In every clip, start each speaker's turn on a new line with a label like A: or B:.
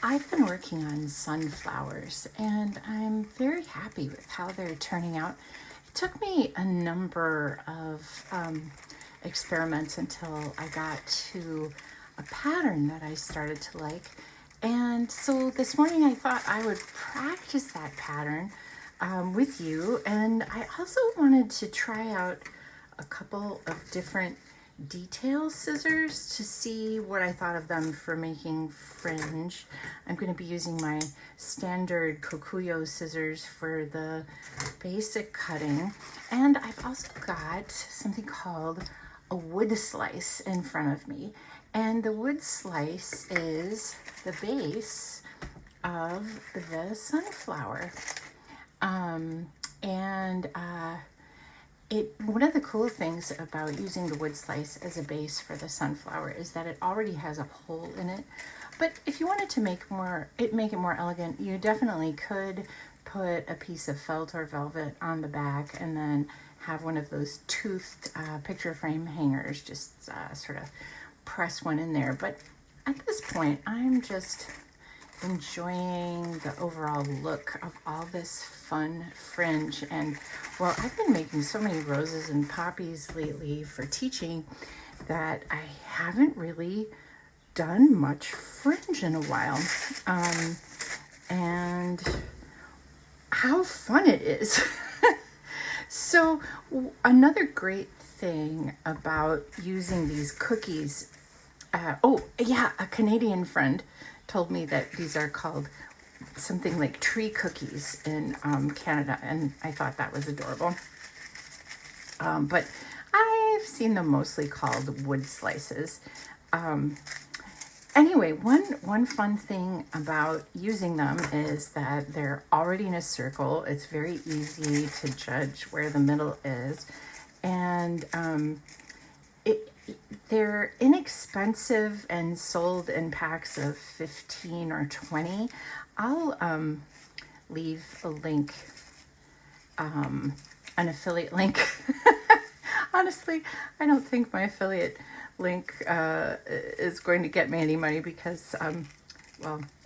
A: I've been working on sunflowers and I'm very happy with how they're turning out. It took me a number of experiments until I got to a pattern that I started to like. And so this morning I thought I would practice that pattern with you. And I also wanted to try out a couple of different detail scissors to see what I thought of them for making fringe. I'm going to be using my standard Kokuyo scissors for the basic cutting, and I've also got something called a wood slice in front of me, and the wood slice is the base of the sunflower. One of the cool things about using the wood slice as a base for the sunflower is that it already has a hole in it. But if you wanted to make it more elegant, you definitely could put a piece of felt or velvet on the back and then have one of those toothed picture frame hangers just sort of press one in there. But at this point, I'm just enjoying the overall look of all this fun fringe. And well, I've been making so many roses and poppies lately for teaching that I haven't really done much fringe in a while. And how fun it is. So another great thing about using these cookies, a Canadian friend told me that these are called something like tree cookies in Canada, and I thought that was adorable. But I've seen them mostly called wood slices. Anyway, one fun thing about using them is that they're already in a circle. It's very easy to judge where the middle is, and they're inexpensive and sold in packs of 15 or 20. I'll leave a link, an affiliate link. Honestly, I don't think my affiliate link is going to get me any money because,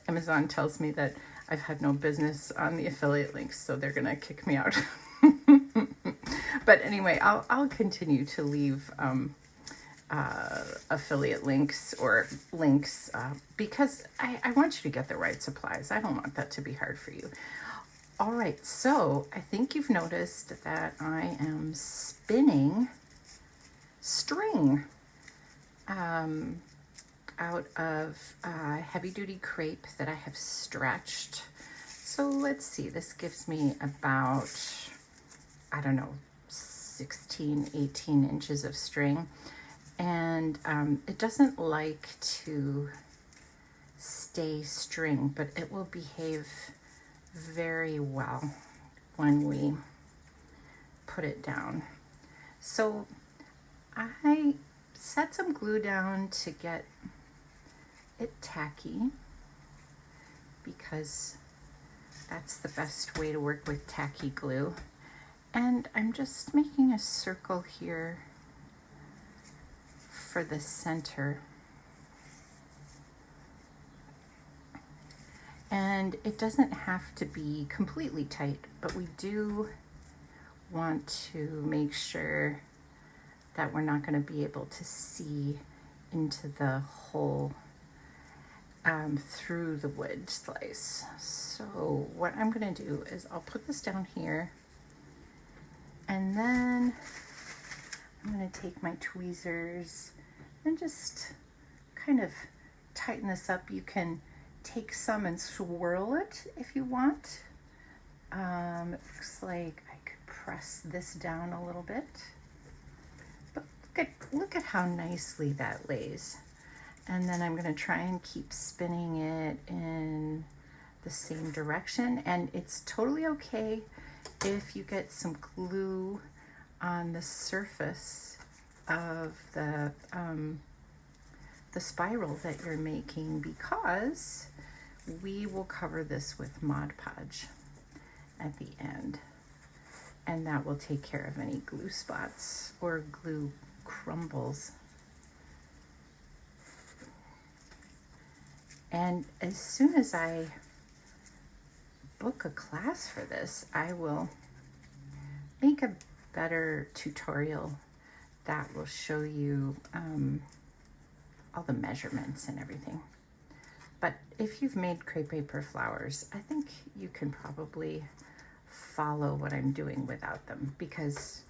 A: Amazon tells me that I've had no business on the affiliate links, so they're going to kick me out. But anyway, I'll continue to leave affiliate links or links because I want you to get the right supplies. I don't want that to be hard for you. All right, so I think you've noticed that I am spinning string out of heavy duty crepe that I have stretched. So let's see, this gives me about, 16, 18 inches of string. And it doesn't like to stay string, but it will behave very well when we put it down. So I set some glue down to get it tacky because that's the best way to work with tacky glue. And I'm just making a circle here for the center. And it doesn't have to be completely tight, but we do want to make sure that we're not going to be able to see into the hole through the wood slice. So what I'm going to do is I'll put this down here, and then I'm going to take my tweezers and just kind of tighten this up. You can take some and swirl it if you want. It looks like I could press this down a little bit. But look at how nicely that lays. And then I'm going to try and keep spinning it in the same direction. And it's totally okay if you get some glue on the surface of the spiral that you're making, because we will cover this with Mod Podge at the end, and that will take care of any glue spots or glue crumbles. And as soon as I book a class for this, I will make a better tutorial that will show you all the measurements and everything. But if you've made crepe paper flowers, I think you can probably follow what I'm doing without them, because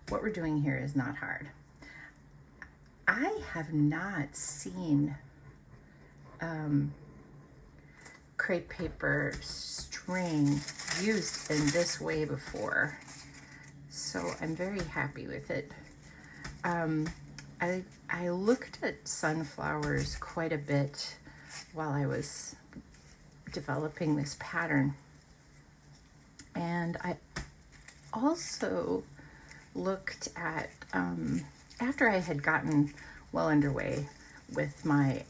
A: what we're doing here is not hard. I have not seen crepe paper string used in this way before, so I'm very happy with it. I looked at sunflowers quite a bit while I was developing this pattern, and I also looked at, after I had gotten well underway with my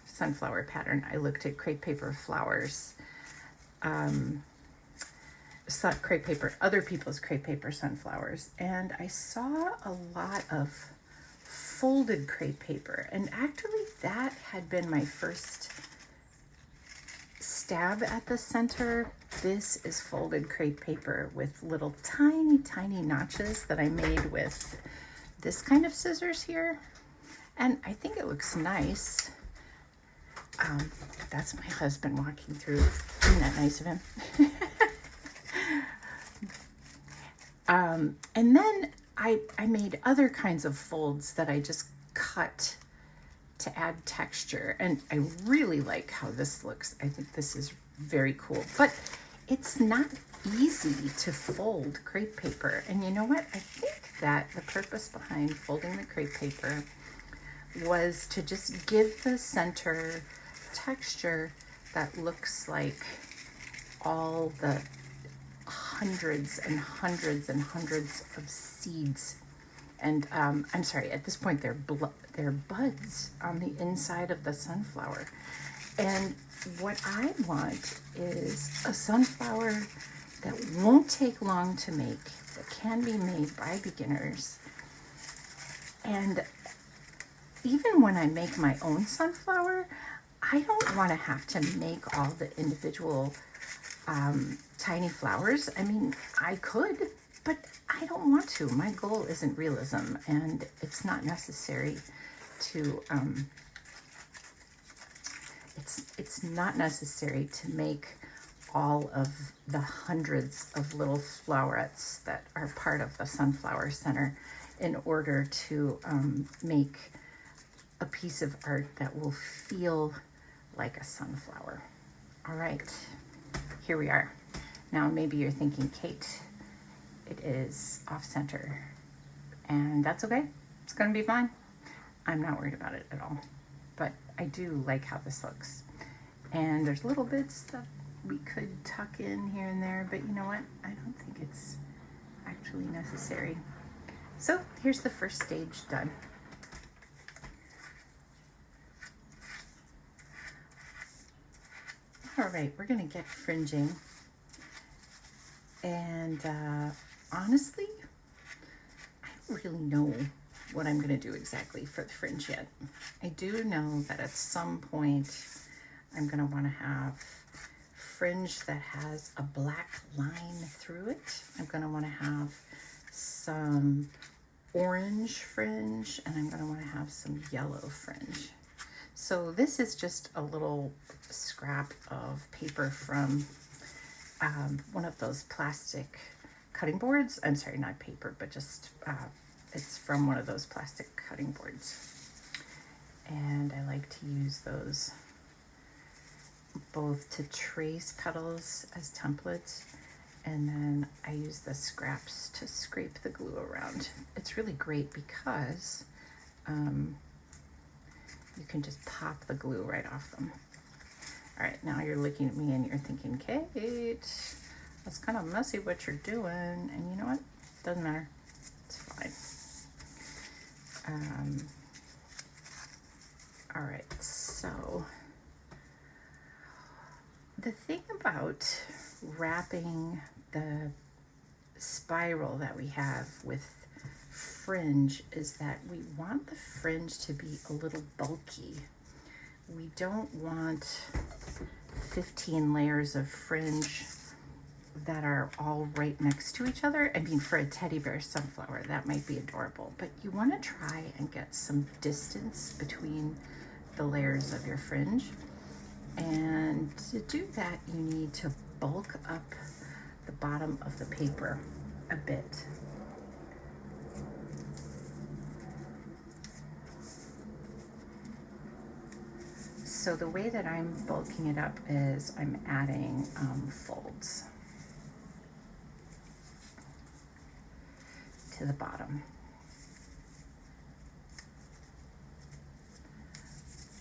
A: sunflower pattern, I looked at crepe paper flowers, crepe paper, other people's crepe paper sunflowers, and I saw a lot of folded crepe paper, and actually that had been my first stab at the center. This is folded crepe paper with little tiny notches that I made with this kind of scissors here, and I think it looks nice. That's my husband walking through. Isn't that nice of him? And then I made other kinds of folds that I just cut to add texture, and I really like how this looks. I think this is very cool, but it's not easy to fold crepe paper. And you know what? I think that the purpose behind folding the crepe paper was to just give the center texture that looks like all the hundreds and hundreds and hundreds of seeds. And I'm sorry, at this point they're buds on the inside of the sunflower. And what I want is a sunflower that won't take long to make, that can be made by beginners. And even when I make my own sunflower, I don't want to have to make all the individual tiny flowers. I mean, I could, but I don't want to. My goal isn't realism, and it's not necessary to, it's not necessary to make all of the hundreds of little flowerets that are part of the sunflower center in order to make a piece of art that will feel like a sunflower. All right, here we are. Now maybe you're thinking, Kate, it is off center, and that's okay. It's gonna be fine. I'm not worried about it at all, but I do like how this looks. And there's little bits that we could tuck in here and there, but you know what? I don't think it's actually necessary. So here's the first stage done. All right, we're gonna get fringing. And honestly, I don't really know what I'm gonna do exactly for the fringe yet. I do know that at some point I'm gonna wanna have fringe that has a black line through it. I'm gonna wanna have some orange fringe, and I'm gonna wanna have some yellow fringe. So this is just a little scrap of paper from one of those plastic cutting boards. I'm sorry, not paper, but just it's from one of those plastic cutting boards. And I like to use those both to trace petals as templates, and then I use the scraps to scrape the glue around. It's really great because you can just pop the glue right off them. All right, now you're looking at me and you're thinking, Kate, that's kind of messy what you're doing. And you know what? Doesn't matter. It's fine. All right, so the thing about wrapping the spiral that we have with fringe is that we want the fringe to be a little bulky. we don't want 15 layers of fringe that are all right next to each other. I mean, for a teddy bear sunflower, that might be adorable, but you want to try and get some distance between the layers of your fringe. And to do that, you need to bulk up the bottom of the paper a bit. So the way that I'm bulking it up is I'm adding folds to the bottom.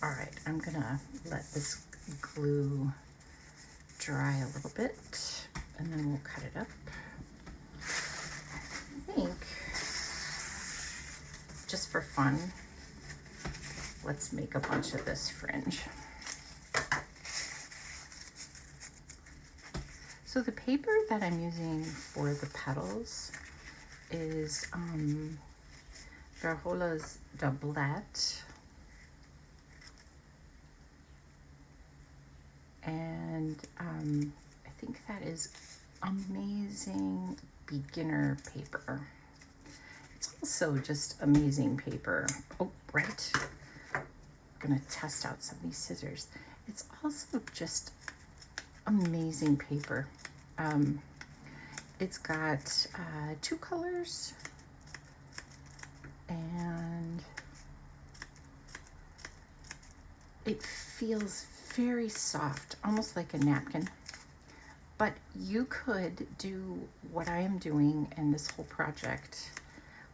A: All right, I'm gonna let this glue dry a little bit and then we'll cut it up. I think, just for fun, let's make a bunch of this fringe. So the paper that I'm using for the petals is Verola's Doublet. And I think that is amazing beginner paper. It's also just amazing paper. Oh, right. I'm gonna test out some of these scissors. It's also just amazing paper. It's got 2 colors and it feels very soft, almost like a napkin. But you could do what I am doing in this whole project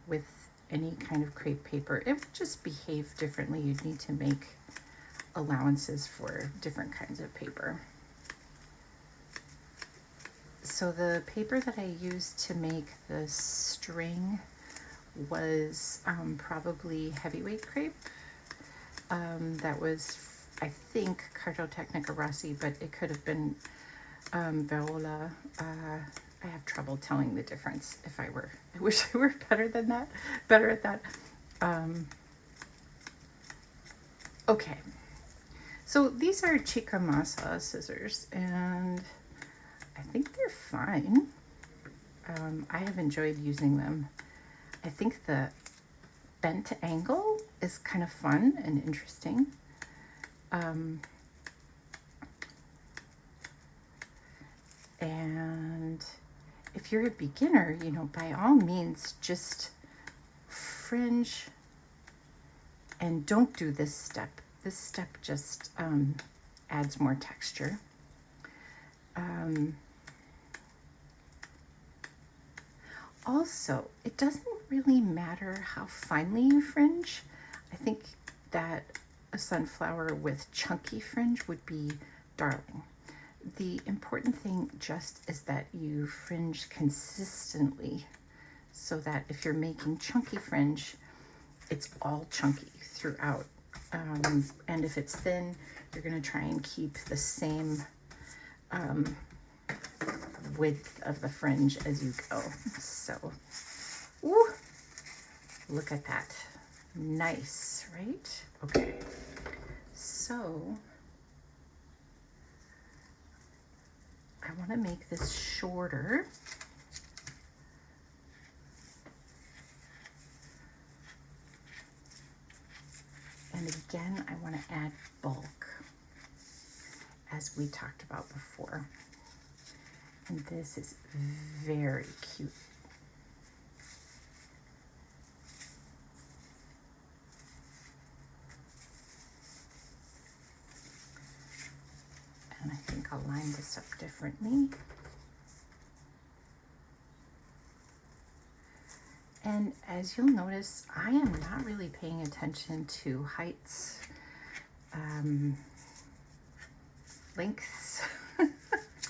A: with any kind of crepe paper. It would just behave differently. You'd need to make allowances for different kinds of paper. So the paper that I used to make the string was probably heavyweight crepe. That was, I think, Cartotecnica Rossi, but it could have been Verola. I have trouble telling the difference. I wish I were better at that. Okay, so these are Chicamasa scissors, and I think they're fine. I have enjoyed using them. I think the bent angle is kind of fun and interesting. And if you're a beginner, you know, by all means, just fringe and don't do this step. This step just adds more texture. Also, it doesn't really matter how finely you fringe. I think that a sunflower with chunky fringe would be darling. The important thing just is that you fringe consistently so that if you're making chunky fringe, it's all chunky throughout. And if it's thin, you're going to try and keep the same width of the fringe as you go. So, ooh, look at that. Nice, right? Okay, so I want to make this shorter. And again, I want to add bulk, as we talked about before. And this is very cute. And I think I'll line this up differently. And as you'll notice, I am not really paying attention to heights, lengths. I'm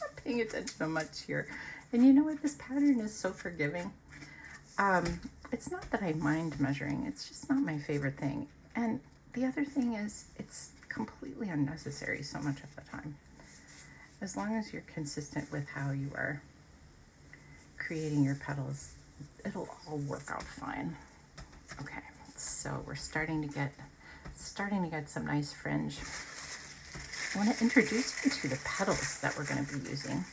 A: not paying attention to much here. And you know what? This pattern is so forgiving. It's not that I mind measuring. It's just not my favorite thing. And the other thing is it's completely unnecessary so much of the time. As long as you're consistent with how you are creating your petals, it'll all work out fine. Okay, so we're starting to get some nice fringe. I want to introduce you to the petals that we're going to be using.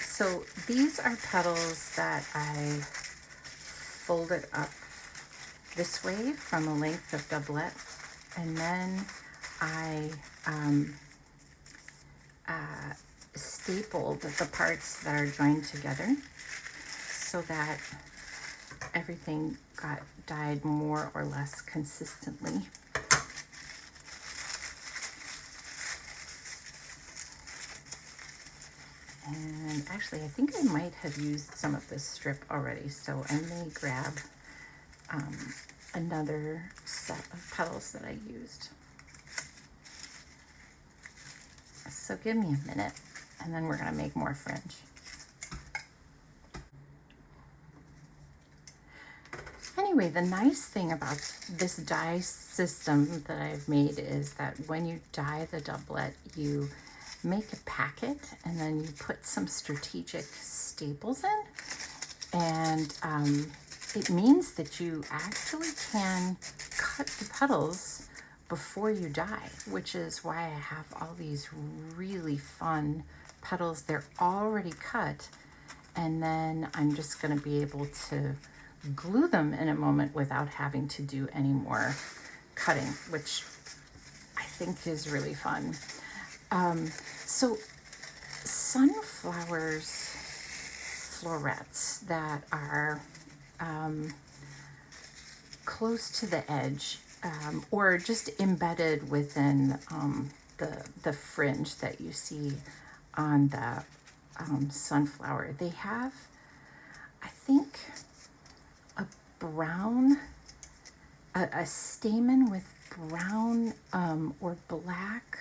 A: So these are petals that I folded up this way from a length of doublet, and then I stapled the parts that are joined together so that everything got dyed more or less consistently. And actually, I think I might have used some of this strip already, so I may grab another set of petals that I used. So give me a minute, and then we're going to make more fringe. Anyway, the nice thing about this dye system that I've made is that when you dye the doublet, you make a packet and then you put some strategic staples in, and it means that you actually can cut the petals before you dye, which is why I have all these really fun petals. They're already cut, and then I'm just going to be able to glue them in a moment without having to do any more cutting, which I think is really fun. So sunflowers florets that are close to the edge, or just embedded within the fringe that you see on the sunflower, they have, I think, a brown, a stamen with brown or black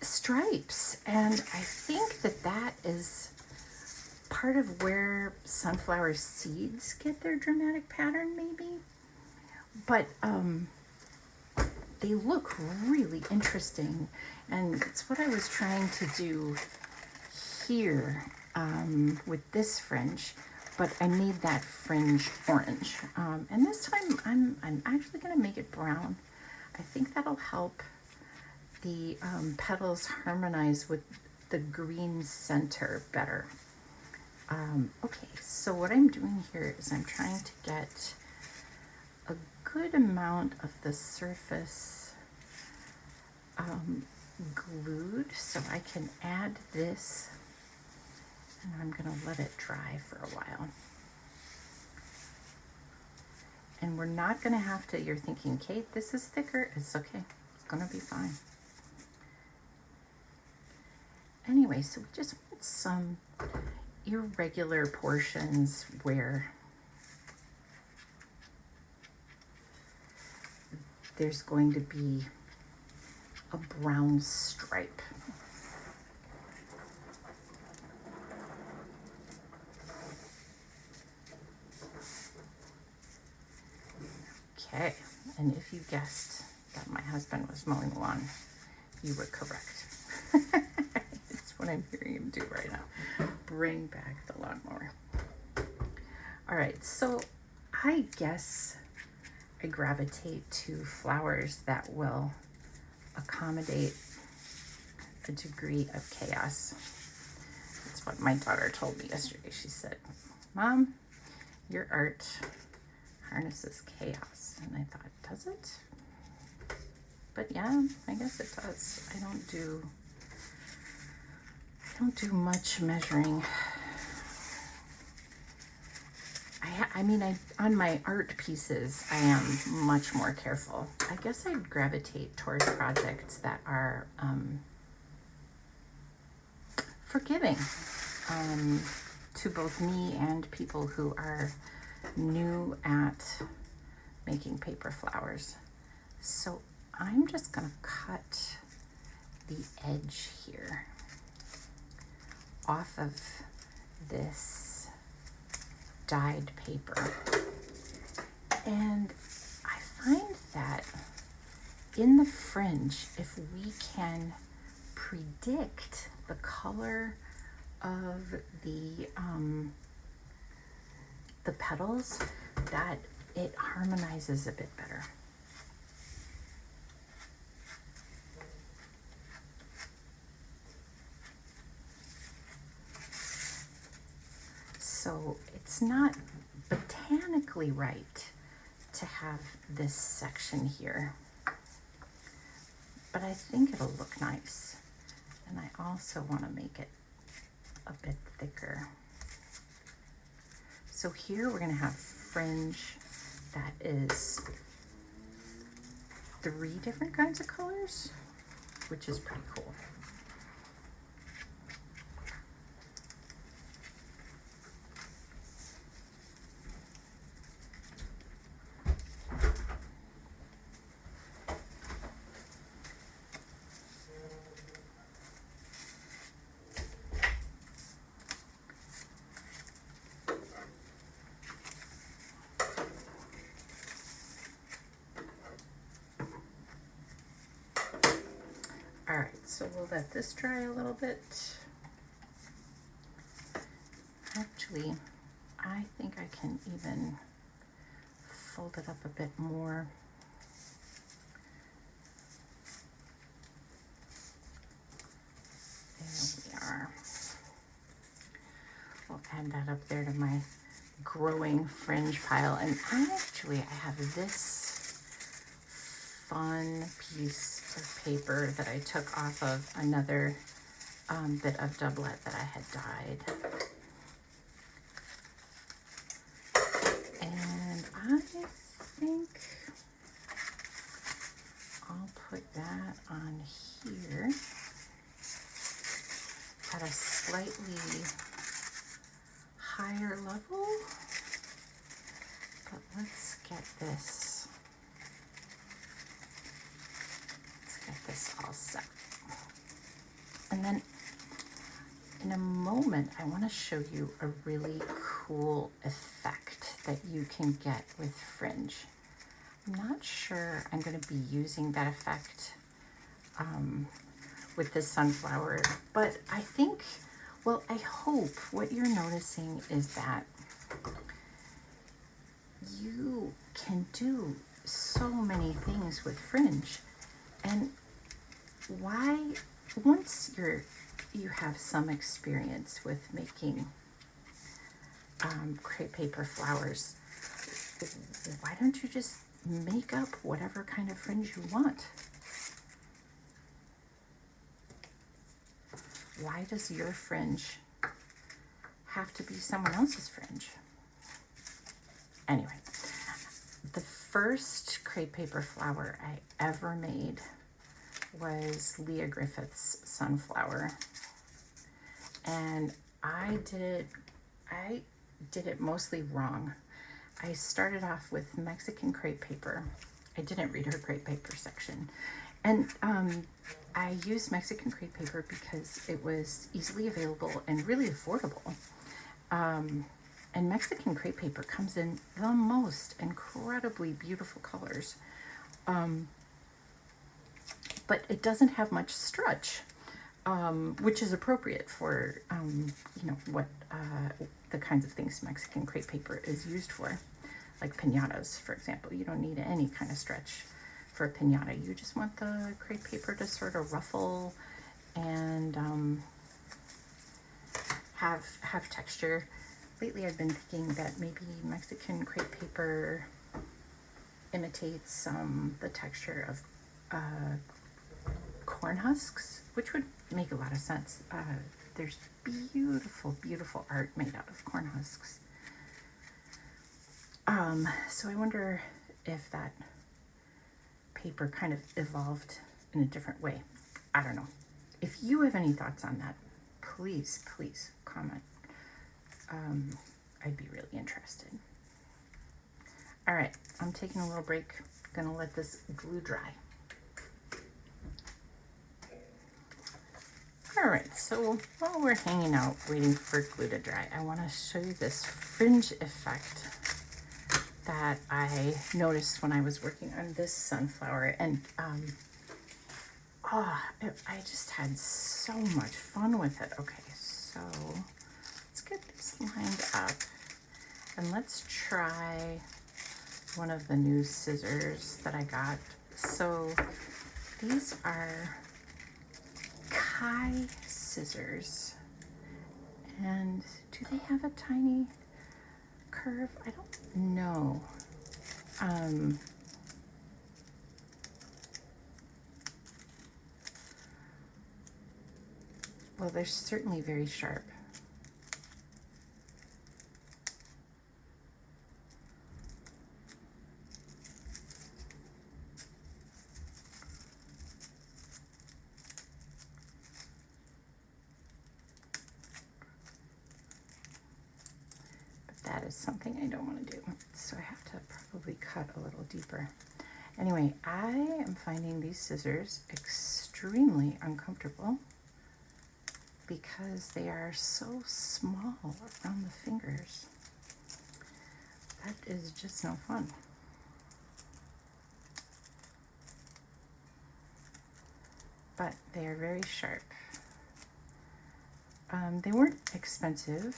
A: stripes, and I think that that is part of where sunflower seeds get their dramatic pattern, maybe. But they look really interesting, and it's what I was trying to do here with this fringe, but I made that fringe orange, and this time I'm actually going to make it brown. I think that'll help the petals harmonize with the green center better. Okay, so what I'm doing here is I'm trying to get a good amount of the surface glued so I can add this, and I'm going to let it dry for a while. And we're not going to have to, you're thinking, Kate, this is thicker. It's okay. It's going to be fine. Anyway, so we just want some irregular portions where there's going to be a brown stripe. Okay, and if you guessed that my husband was mowing the lawn, you were correct. It's what I'm hearing him do right now. Bring back the lawnmower. All right, so I guess I gravitate to flowers that will accommodate a degree of chaos. That's what my daughter told me yesterday. She said, Mom, your art harnesses chaos. And I thought, does it? But yeah, I guess it does. I don't do much measuring. I mean, on my art pieces, I am much more careful. I guess I'd gravitate towards projects that are forgiving to both me and people who are new at making paper flowers. So I'm just gonna cut the edge here off of this dyed paper. And I find that in the fringe, if we can predict the color of the the petals, that it harmonizes a bit better. So it's not botanically right to have this section here, but I think it'll look nice. And I also want to make it a bit thicker. So here we're going to have fringe that is 3 different kinds of colors, which is pretty cool. All right, so we'll let this dry a little bit. Actually, I think I can even fold it up a bit more. There we are. We'll add that up there to my growing fringe pile. And actually, I have this fun piece of paper that I took off of another bit of doublet that I had dyed. And I think I'll put that on here at a slightly higher level. But let's get this all set. And then in a moment, I want to show you a really cool effect that you can get with fringe. I'm not sure I'm going to be using that effect with this sunflower, but I think, well, I hope what you're noticing is that you can do so many things with fringe. And why, once you have some experience with making crepe paper flowers, why don't you just make up whatever kind of fringe you want? Why does your fringe have to be someone else's fringe? Anyway, the first crepe paper flower I ever made was Leah Griffith's sunflower, and I did it mostly wrong. I started off with Mexican crepe paper. I didn't read her crepe paper section, and I used Mexican crepe paper because it was easily available and really affordable. And Mexican crepe paper comes in the most incredibly beautiful colors. But it doesn't have much stretch, which is appropriate for, what the kinds of things Mexican crepe paper is used for, like piñatas, for example. You don't need any kind of stretch for a piñata. You just want the crepe paper to sort of ruffle and have texture. Lately, I've been thinking that maybe Mexican crepe paper imitates the texture of corn husks, which would make a lot of sense. There's beautiful, beautiful art made out of corn husks. So I wonder if that paper kind of evolved in a different way. I don't know. If you have any thoughts on that, please, please comment. I'd be really interested. All right, I'm taking a little break. I'm gonna let this glue dry. All right, so while we're hanging out waiting for glue to dry, I want to show you this fringe effect that I noticed when I was working on this sunflower. And I just had so much fun with it. Okay, so let's get this lined up. And let's try one of the new scissors that I got. So these are Kai scissors. And do they have a tiny curve? I don't know. Well, they're certainly very sharp. That is something I don't want to do. So I have to probably cut a little deeper. Anyway, I am finding these scissors extremely uncomfortable because they are so small around the fingers. That is just no fun. But they are very sharp. They weren't expensive.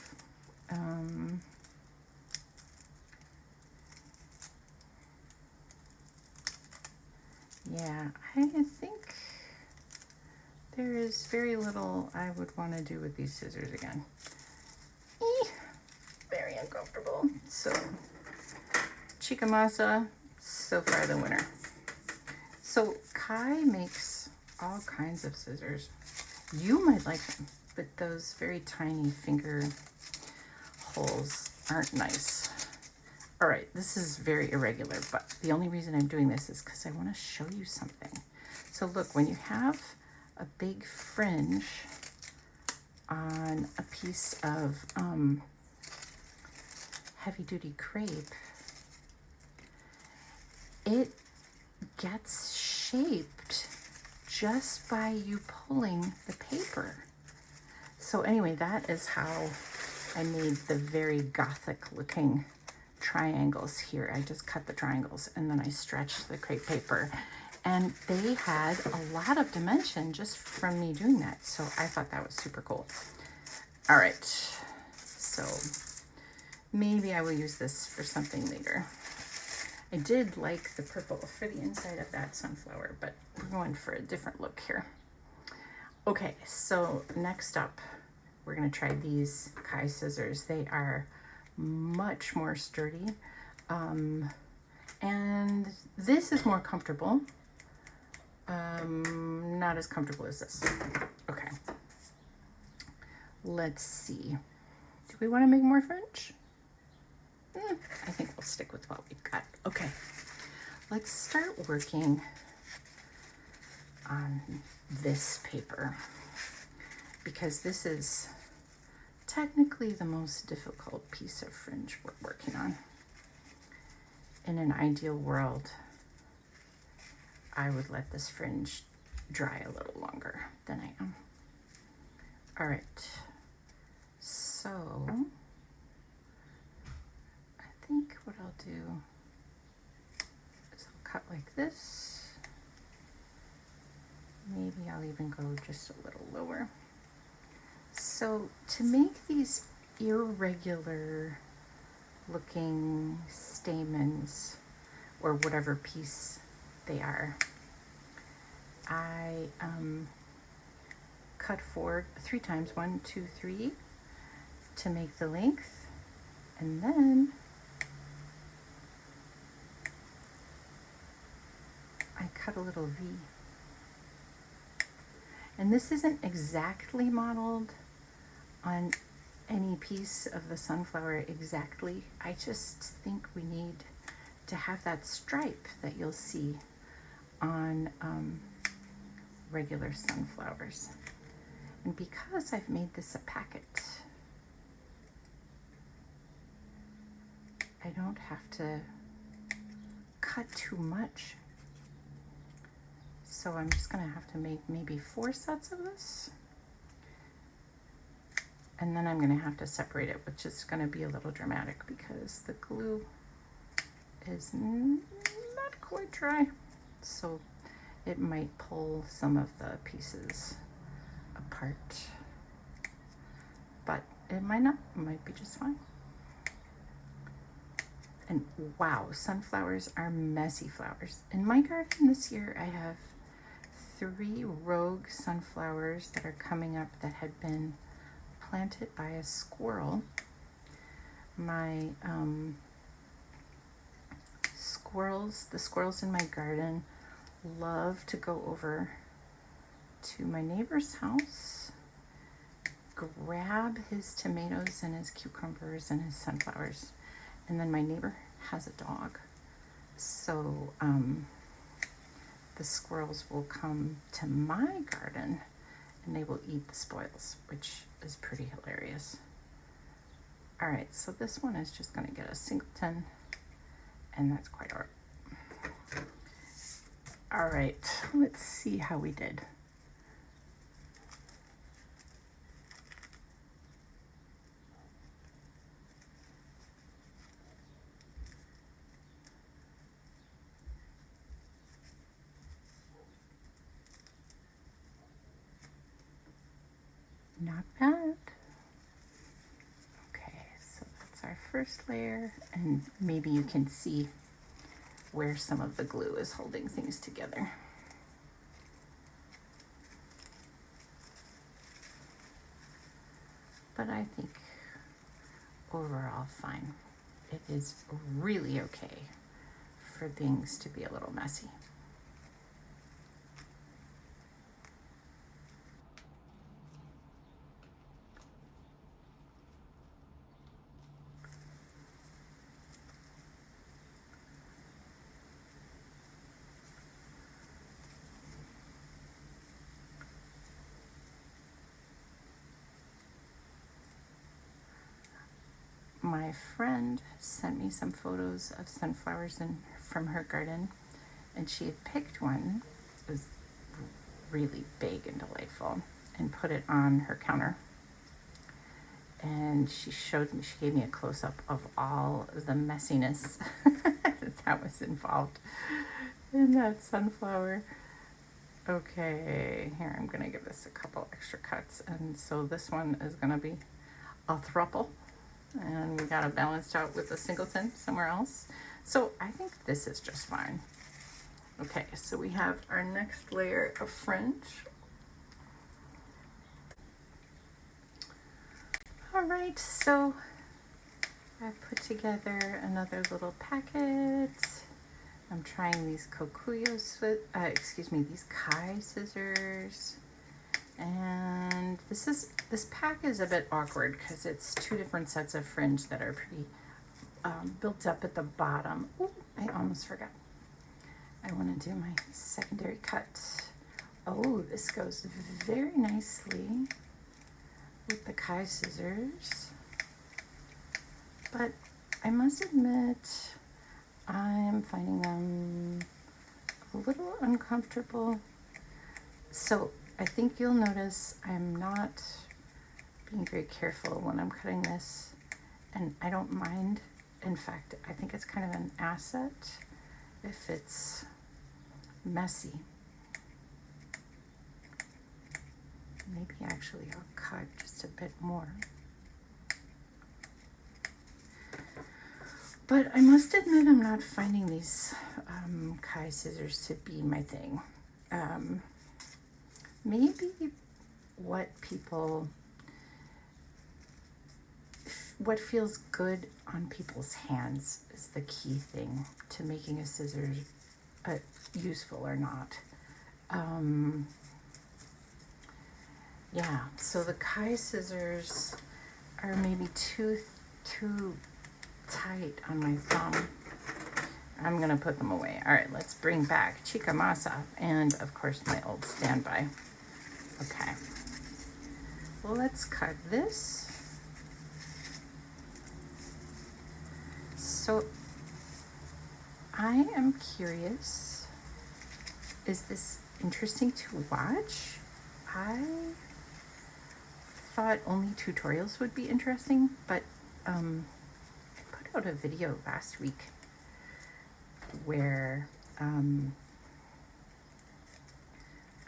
A: Yeah, I think there is very little I would want to do with these scissors again. Very uncomfortable. So, chica masa, so far the winner. So, Kai makes all kinds of scissors. You might like them, but those very tiny finger holes aren't nice. All right, this is very irregular, but the only reason I'm doing this is because I want to show you something. So look, when you have a big fringe on a piece of heavy-duty crepe, it gets shaped just by you pulling the paper. So anyway, that is how I made the very gothic-looking triangles here. I just cut the triangles and then I stretched the crepe paper, and they had a lot of dimension just from me doing that. So I thought that was super cool. All right, so maybe I will use this for something later. I did like the purple for the inside of that sunflower, but we're going for a different look here. Okay, so next up, we're gonna try these Kai scissors. They are much more sturdy, and this is more comfortable. Not as comfortable as this. Okay, let's see. Do we want to make more fringe? I think we'll stick with what we've got. Okay, let's start working on this paper, because this is technically the most difficult piece of fringe we're working on. In an ideal world, I would let this fringe dry a little longer than I am. All right, so I think what I'll do is I'll cut like this. Maybe I'll even go just a little lower. So to make these irregular looking stamens, or whatever piece they are, I cut forward 3 times, 1, 2, 3, to make the length, and then I cut a little V. And this isn't exactly modeled on any piece of the sunflower exactly. I just think we need to have that stripe that you'll see on regular sunflowers. And because I've made this a packet, I don't have to cut too much. So I'm just gonna have to make maybe 4 sets of this. And then I'm gonna have to separate it, which is gonna be a little dramatic because the glue is not quite dry. So it might pull some of the pieces apart, but it might not, it might be just fine. And wow, sunflowers are messy flowers. In my garden this year, I have 3 rogue sunflowers that are coming up that had been planted by a squirrel. My the squirrels in my garden love to go over to my neighbor's house, grab his tomatoes and his cucumbers and his sunflowers. And then my neighbor has a dog. So the squirrels will come to my garden and they will eat the spoils, which is pretty hilarious. All right, so this one is just gonna get a singleton, and that's quite all right. All right, let's see how we did. Not bad. Okay, so that's our first layer, and maybe you can see where some of the glue is holding things together. But I think overall fine. It is really okay for things to be a little messy. My friend sent me some photos of sunflowers from her garden, and she had picked one. It was really big and delightful, and put it on her counter. And she gave me a close-up of all the messiness that was involved in that sunflower. Okay, here I'm gonna give this a couple extra cuts, and so this one is gonna be a throuple. And we got it balanced out with a singleton somewhere else. So I think this is just fine. Okay, so we have our next layer of French. All right, so I put together another little packet. I'm trying these these Kai scissors. And this pack is a bit awkward because it's 2 different sets of fringe that are pretty built up at the bottom. Ooh, I almost forgot. I want to do my secondary cut. Oh, this goes very nicely with the Kai scissors. But I must admit, I'm finding them a little uncomfortable. So I think you'll notice I'm not being very careful when I'm cutting this, and I don't mind. In fact, I think it's kind of an asset if it's messy. Maybe actually I'll cut just a bit more. But I must admit I'm not finding these Kai scissors to be my thing. Maybe what feels good on people's hands is the key thing to making a scissor useful or not. Yeah, so the Kai scissors are maybe too tight on my thumb. I'm gonna put them away. All right, let's bring back Chica Masa and of course my old standby. Okay, well, let's cut this. So I am curious, is this interesting to watch? I thought only tutorials would be interesting, but I put out a video last week where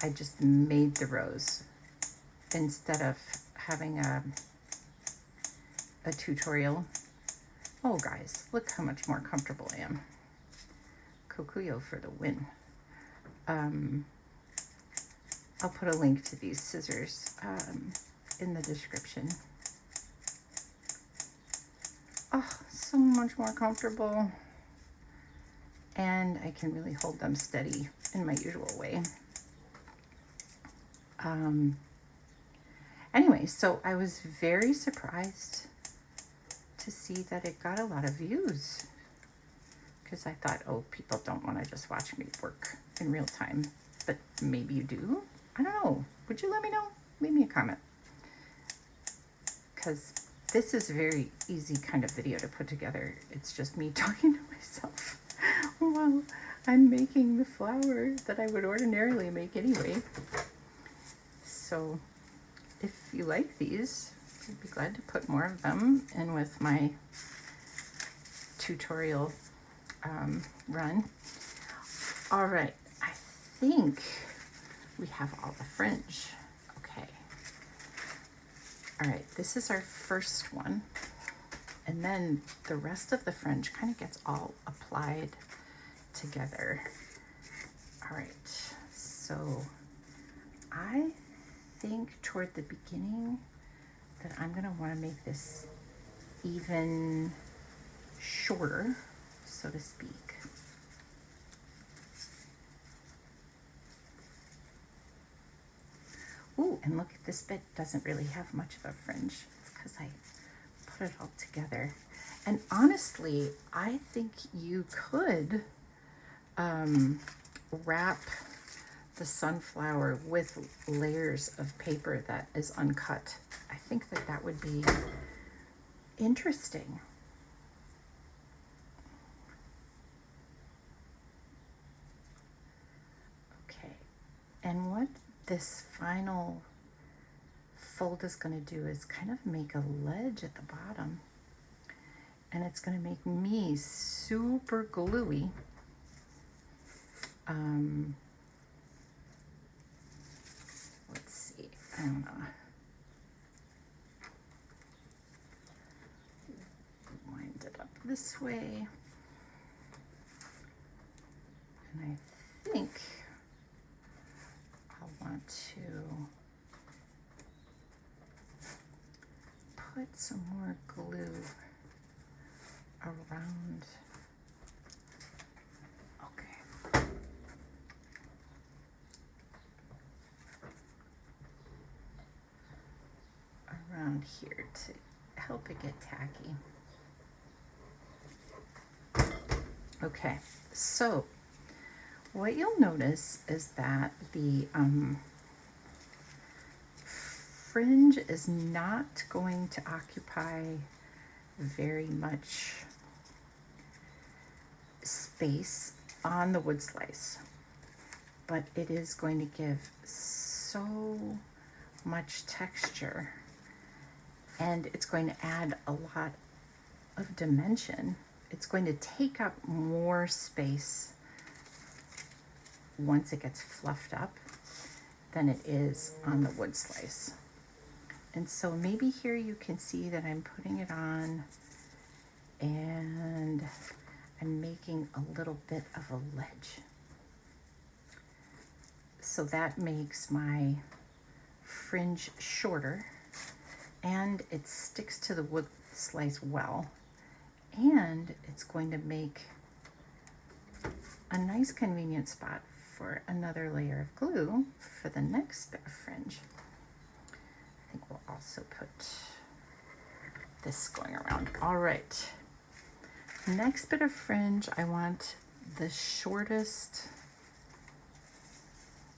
A: I just made the rows instead of having a tutorial. Oh guys, look how much more comfortable I am. Kokuyo for the win. I'll put a link to these scissors in the description. Oh, so much more comfortable. And I can really hold them steady in my usual way. Anyway, so I was very surprised to see that it got a lot of views, because I thought, oh, people don't want to just watch me work in real time, but maybe you do. I don't know. Would you let me know? Leave me a comment, because this is a very easy kind of video to put together. It's just me talking to myself while I'm making the flower that I would ordinarily make anyway. So if you like these, I'd be glad to put more of them in with my tutorial run. All right, I think we have all the fringe. Okay. All right, this is our first one. And then the rest of the fringe kind of gets all applied together. All right, so I think toward the beginning that I'm gonna wanna make this even shorter, so to speak. Ooh, and look at this bit, doesn't really have much of a fringe. It's because I put it all together. And honestly, I think you could wrap the sunflower with layers of paper that is uncut. I think that that would be interesting. Okay, and what this final fold is going to do is kind of make a ledge at the bottom, and it's going to make me super gluey. Let's see, I don't know. Wind it up this way. And I think I'll want to put some more glue around. Okay. Around here to help it get tacky. Okay, so what you'll notice is that the fringe is not going to occupy very much space on the wood slice, but it is going to give so much texture, and it's going to add a lot of dimension. It's going to take up more space once it gets fluffed up than it is on the wood slice. And so maybe here you can see that I'm putting it on and I'm making a little bit of a ledge. So that makes my fringe shorter, and it sticks to the wood slice well, and it's going to make a nice convenient spot for another layer of glue for the next bit of fringe. I think we'll also put this going around. All right, next bit of fringe, I want the shortest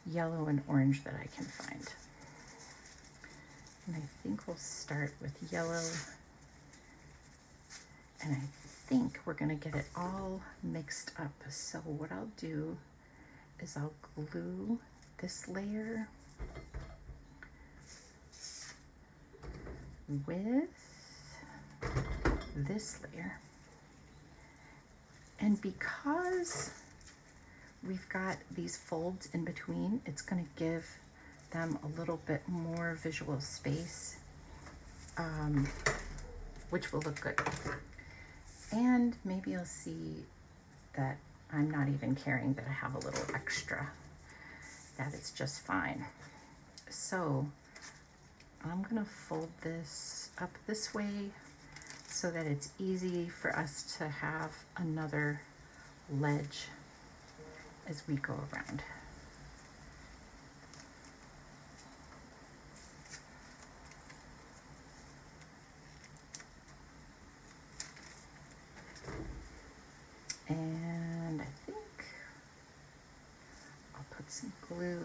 A: yellow and orange that I can find. And I think we'll start with yellow. And I think we're gonna get it all mixed up. So what I'll do is I'll glue this layer with this layer. And because we've got these folds in between, it's going to give them a little bit more visual space, which will look good. And maybe you'll see that I'm not even caring that I have a little extra, that it's just fine. So I'm gonna fold this up this way so that it's easy for us to have another ledge as we go around. And I think I'll put some glue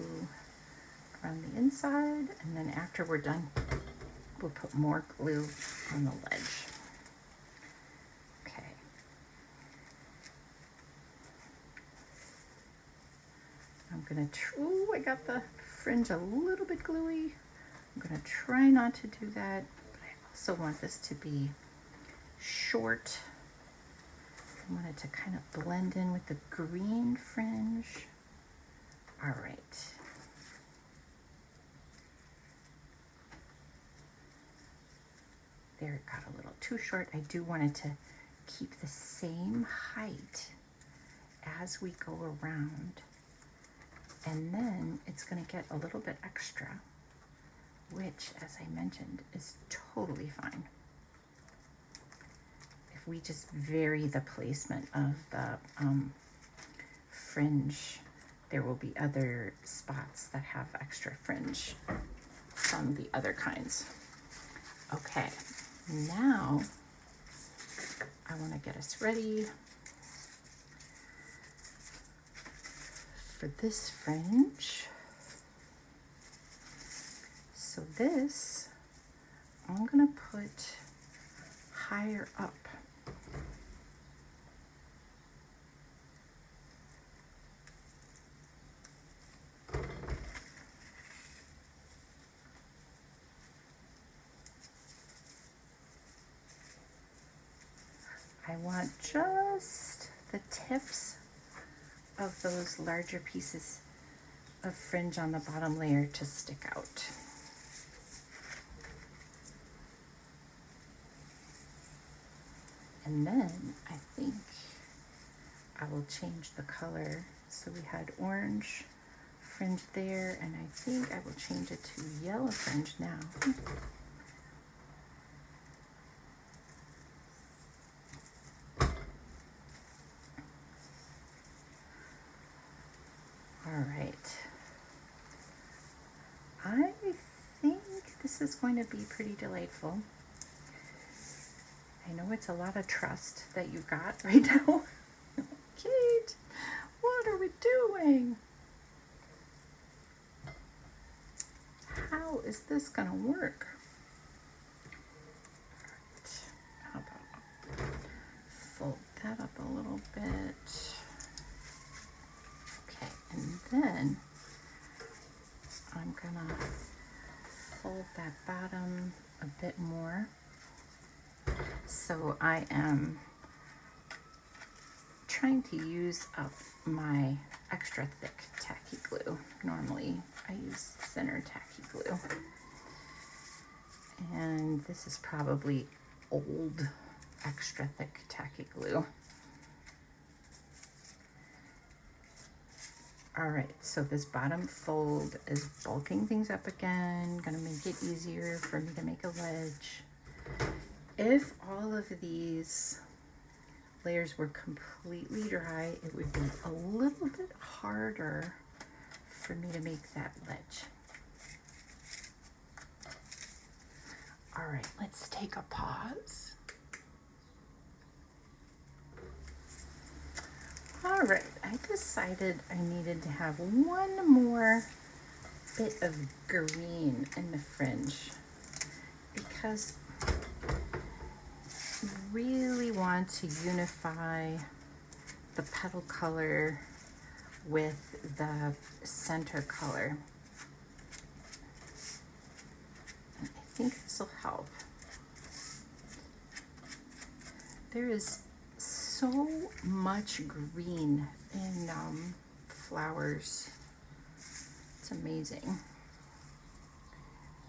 A: around the inside, and then after we're done, we'll put more glue on the ledge. Okay. I'm gonna, ooh, I got the fringe a little bit gluey. I'm gonna try not to do that, but I also want this to be short. I want it to kind of blend in with the green fringe. All right. There, it got a little too short. I do want it to keep the same height as we go around. And then it's gonna get a little bit extra, which, as I mentioned, is totally fine. If we just vary the placement of the fringe, there will be other spots that have extra fringe from the other kinds. Okay, now I want to get us ready for this fringe. So this, I'm gonna put higher up. I want just the tips of those larger pieces of fringe on the bottom layer to stick out. And then I think I will change the color. So we had orange fringe there, and I think I will change it to yellow fringe now. All right. I think this is going to be pretty delightful. I know it's a lot of trust that you got right now. Kate, what are we doing? How is this gonna work? All right. How about fold that up a little bit? Okay, and then I'm gonna fold that bottom a bit more. So I am trying to use up my extra thick tacky glue. Normally I use thinner tacky glue. And this is probably old extra thick tacky glue. All right, so this bottom fold is bulking things up again, gonna make it easier for me to make a ledge. If all of these layers were completely dry, it would be a little bit harder for me to make that ledge. All right, let's take a pause. All right, I decided I needed to have one more bit of green in the fringe because I really want to unify the petal color with the center color. And I think this will help. There is so much green in flowers. It's amazing.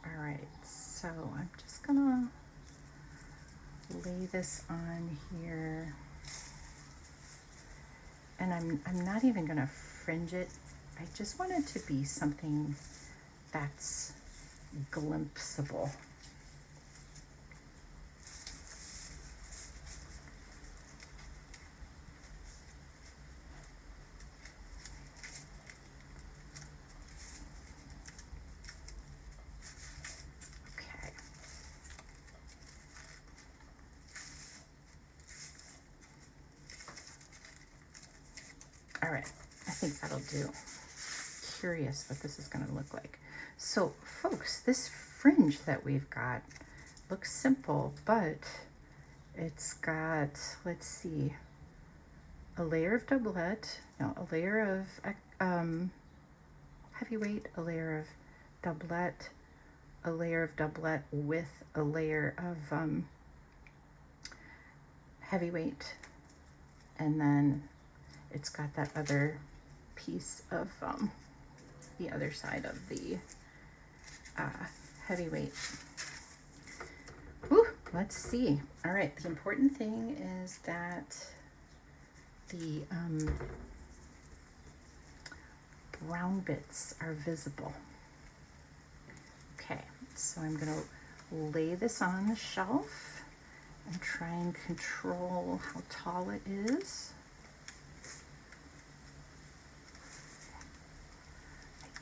A: All right, so I'm just gonna lay this on here. And I'm not even gonna fringe it. I just want it to be something that's glimpsable. Okay. All right, I think that'll do. Curious what this is going to look like. So folks, this fringe that we've got looks simple, but it's got, let's see, a layer of doublet, no, a layer of heavyweight, a layer of doublet, a layer of doublet with a layer of heavyweight, and then it's got that other piece of the other side of the heavyweight. Ooh, let's see. All right, the important thing is that the brown bits are visible. Okay, so I'm gonna lay this on the shelf and try and control how tall it is.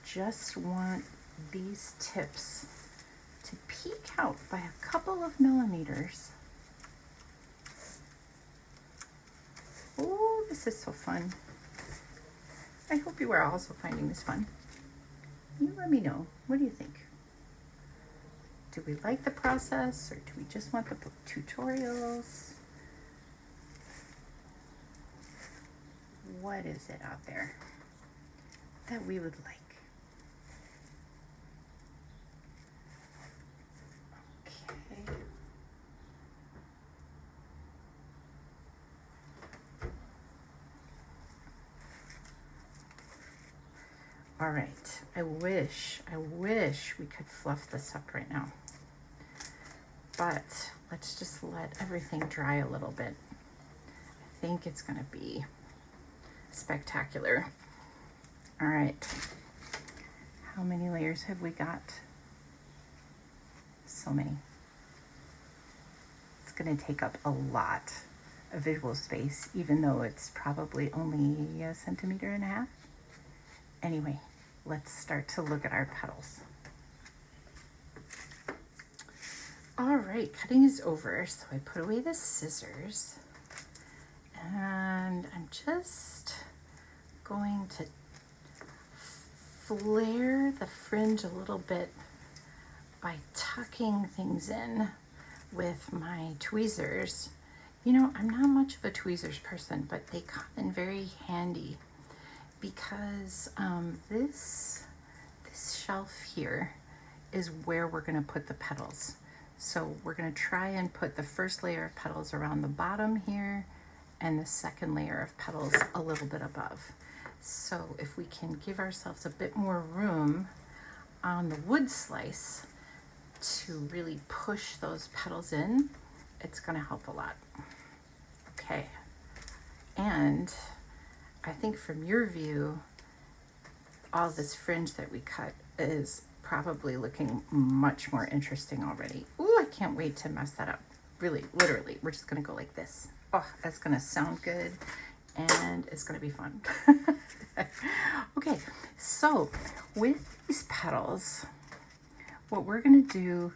A: Just want these tips to peek out by a couple of millimeters. Oh, this is so fun. I hope you are also finding this fun. You let me know. What do you think? Do we like the process, or do we just want the tutorials? What is it out there that we would like? All right, I wish we could fluff this up right now, but let's just let everything dry a little bit. I think it's gonna be spectacular. All right, how many layers have we got? So many. It's gonna take up a lot of visual space, even though it's probably only 1.5 centimeters. Anyway, let's start to look at our petals. All right, cutting is over, so I put away the scissors, and I'm just going to flare the fringe a little bit by tucking things in with my tweezers. You know, I'm not much of a tweezers person, but they come in very handy because this shelf here is where we're going to put the petals. So we're going to try and put the first layer of petals around the bottom here and the second layer of petals a little bit above. So if we can give ourselves a bit more room on the wood slice to really push those petals in, it's going to help a lot. Okay, and I think from your view, all this fringe that we cut is probably looking much more interesting already. Ooh, I can't wait to mess that up. Really, literally, we're just gonna go like this. Oh, that's gonna sound good and it's gonna be fun. Okay, so with these petals, what we're gonna do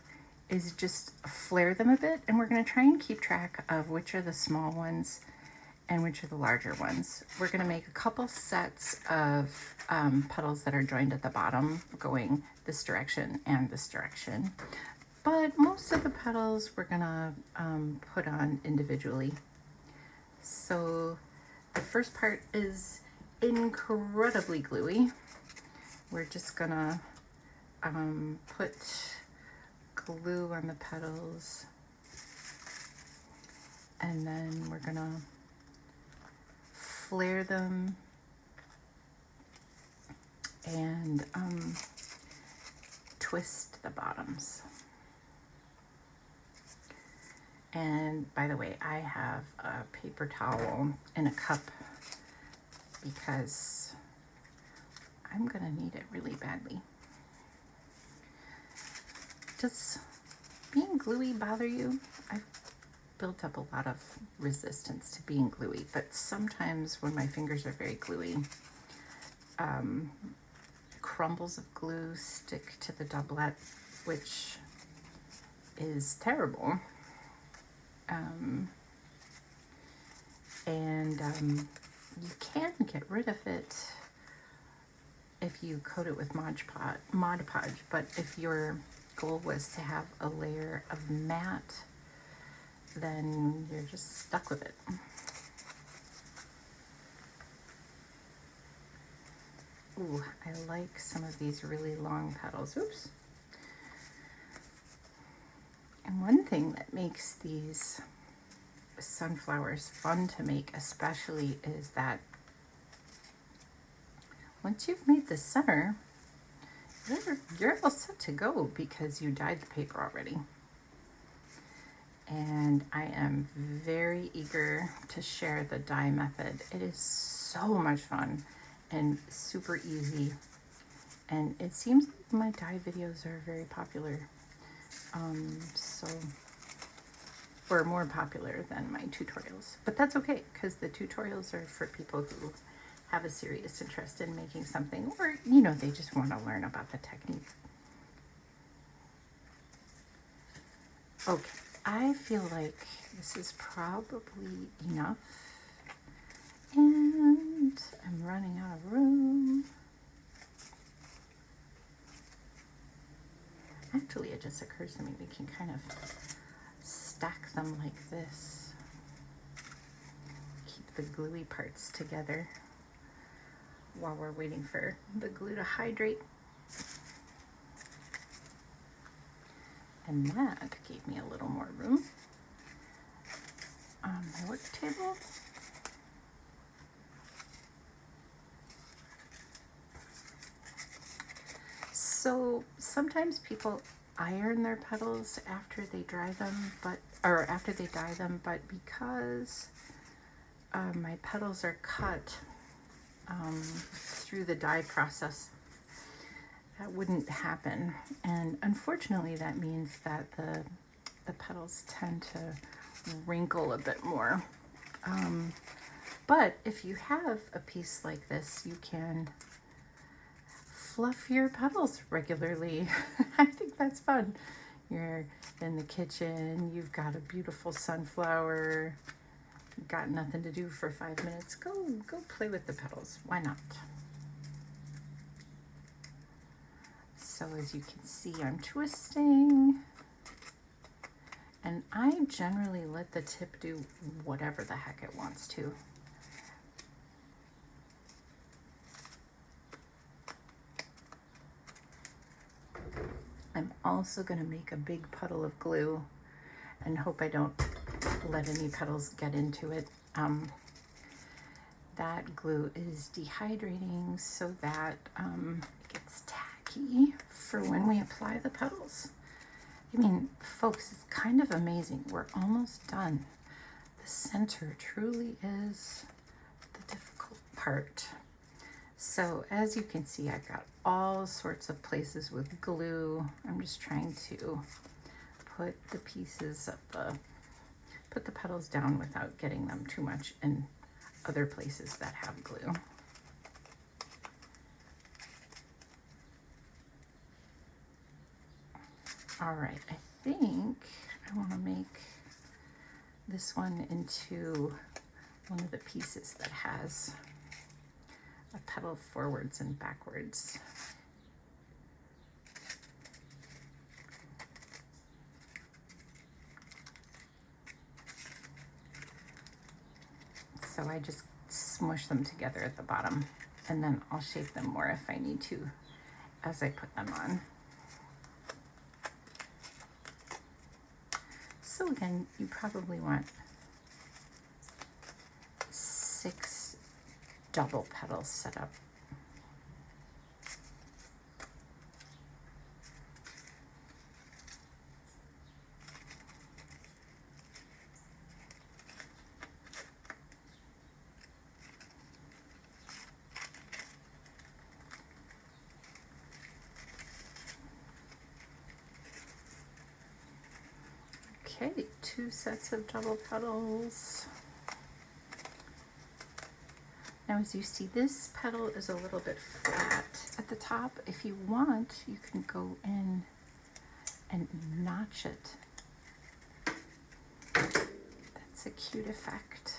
A: is just flare them a bit, and we're gonna try and keep track of which are the small ones and which are the larger ones. We're gonna make a couple sets of petals that are joined at the bottom going this direction and this direction. But most of the petals we're gonna put on individually. So the first part is incredibly gluey. We're just gonna put glue on the petals, and then we're gonna flare them and twist the bottoms. And by the way, I have a paper towel in a cup because I'm gonna need it really badly. Does being gluey bother you? I've built up a lot of resistance to being gluey, but sometimes when my fingers are very gluey, crumbles of glue stick to the doublet, which is terrible. You can get rid of it if you coat it with Mod Podge, but if your goal was to have a layer of matte, then you're just stuck with it. Ooh, I like some of these really long petals. Oops. And one thing that makes these sunflowers fun to make especially is that once you've made the center, you're all set to go because you dyed the paper already. And I am very eager to share the dye method. It is so much fun and super easy. And it seems like my dye videos are very popular. Or more popular than my tutorials. But that's okay, because the tutorials are for people who have a serious interest in making something, or, you know, they just want to learn about the technique. Okay, I feel like this is probably enough. And I'm running out of room. Actually, it just occurs to me we can kind of stack them like this. Keep the gluey parts together while we're waiting for the glue to hydrate. And that gave me a little more room on my work table. So sometimes people iron their petals after they dry them, after they dye them, but because my petals are cut through the dye process, that wouldn't happen. And unfortunately, that means that the petals tend to wrinkle a bit more. But if you have a piece like this, you can fluff your petals regularly. I think that's fun. You're in the kitchen, you've got a beautiful sunflower, you've got nothing to do for 5 minutes. Go play with the petals. Why not? So as you can see, I'm twisting. And I generally let the tip do whatever the heck it wants to. I'm also going to make a big puddle of glue and hope I don't let any petals get into it. That glue is dehydrating so that it gets tacky for when we apply the petals. I mean, folks, it's kind of amazing. We're almost done. The center truly is the difficult part. So as you can see, I've got all sorts of places with glue. I'm just trying to put the pieces of put the petals down without getting them too much in other places that have glue. All right, I think I want to make this one into one of the pieces that has a petal forwards and backwards. So I just smush them together at the bottom, and then I'll shape them more if I need to as I put them on. So again, you probably want 6 double petals set up. Okay, 2 sets of double petals. Now as you see, this petal is a little bit flat at the top. If you want, you can go in and notch it. That's a cute effect.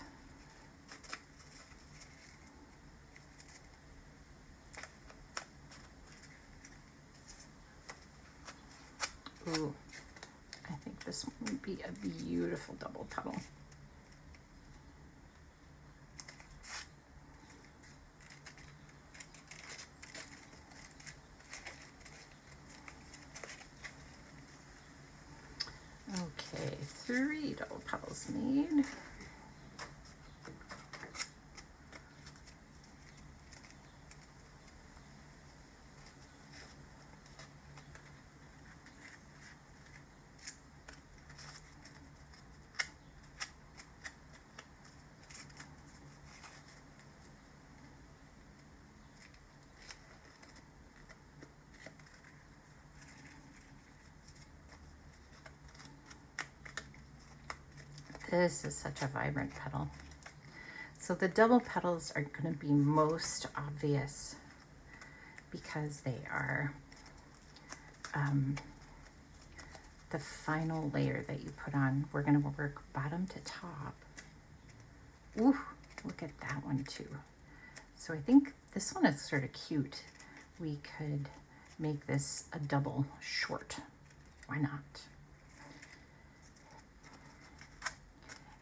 A: Ooh, I think this one would be a beautiful double petal. Okay, 3 double petals made. This is such a vibrant petal. So the double petals are going to be most obvious because they are the final layer that you put on. We're going to work bottom to top. Ooh, look at that one too. So I think this one is sort of cute. We could make this a double short. Why not?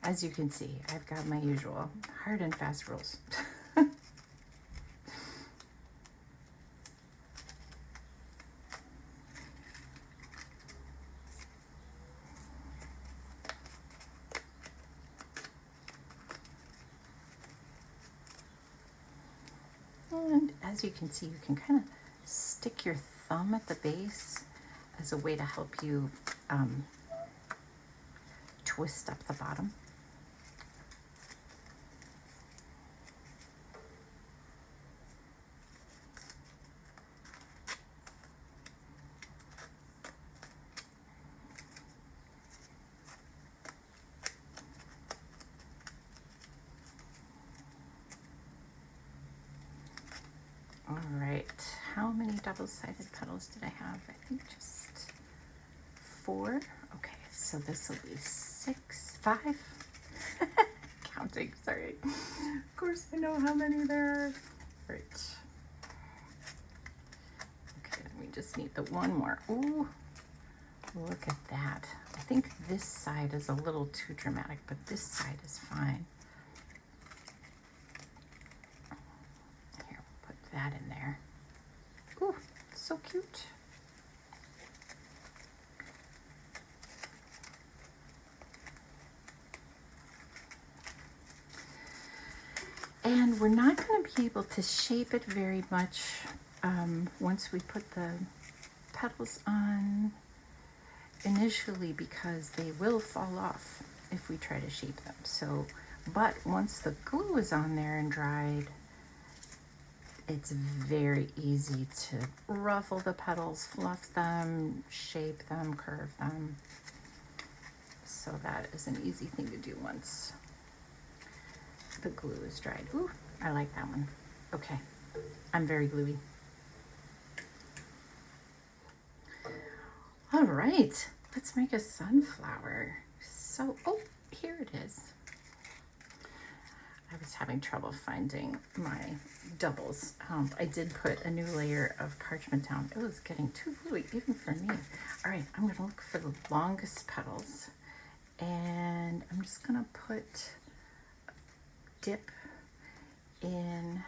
A: As you can see, I've got my usual hard and fast rules. And as you can see, you can kind of stick your thumb at the base as a way to help you twist up the bottom. All right, how many double-sided petals did I have? I think just 4. Okay, so this will be 6, 5. Counting, sorry. Of course I know how many there are. Right. Okay, we just need the one more. Ooh, look at that. I think this side is a little too dramatic, but this side is fine. That in there. Ooh, so cute. And we're not going to be able to shape it very much once we put the petals on initially, because they will fall off if we try to shape them. So, but once the glue is on there and dried, it's very easy to ruffle the petals, fluff them, shape them, curve them. So that is an easy thing to do once the glue is dried. Ooh, I like that one. Okay, I'm very gluey. All right, let's make a sunflower. So, oh, here it is. I was having trouble finding my doubles. I did put a new layer of parchment down. It was getting too gluey, even for me. All right, I'm gonna look for the longest petals, and I'm just gonna dip in